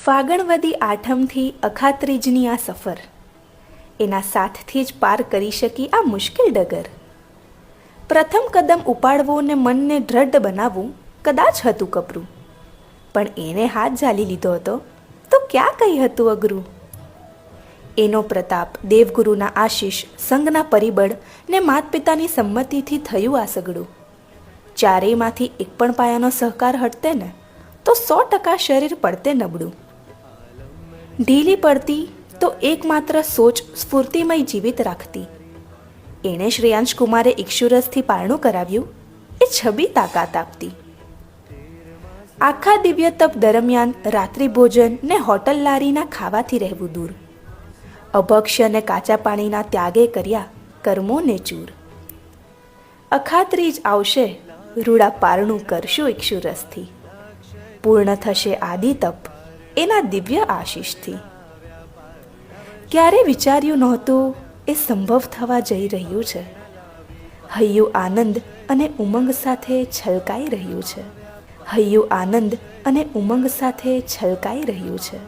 ફાગણવદી આઠમથી અખાત્રીજની આ સફર, એના સાથથી જ પાર કરી શકી આ મુશ્કેલ ડગર. પ્રથમ કદમ ઉપાડવું ને મનને દ્રઢ બનાવવું કદાચ હતું કપરું, પણ એણે હાથ ઝાલી લીધો હતો તો ક્યાં કંઈ હતું અઘરું. એનો પ્રતાપ, દેવગુરુના આશીષ, સંઘના પરિબળ ને માત પિતાની સંમતિથી થયું આ સગડું. ચારેયમાંથી એક પણ પાયાનો સહકાર હટતે ને તો 100% શરીર પડતે નબળું. ઢીલી પડતી તો એકમાત્ર સોચ સ્ફૂર્તિમય જીવિત રાખતી. એણે શ્રેયાંશ કુમારે ઇક્ષુરસથી પારણું કરાવ્યું, એ છબી તાકાત આપતી. આખા દિવ્ય તપ દરમિયાન રાત્રિ ભોજન ને હોટલ લારીના ખાવાથી રહેવું દૂર. અભક્ષ્ય ને કાચા પાણીના ત્યાગે કર્યા કર્મોને ચૂર. અખાત્રીજ આવશે, રૂડા પારણું કરશું ઇક્ષુરસથી. પૂર્ણ થશે આદિ તપ એના દિવ્ય આશીષથી. ક્યારે વિચાર્યું નહોતું એ સંભવ થવા જઈ રહ્યું છે. હૈયું આનંદ અને ઉમંગ સાથે છલકાઈ રહ્યું છે. હૈયું આનંદ અને ઉમંગ સાથે છલકાઈ રહ્યું છે.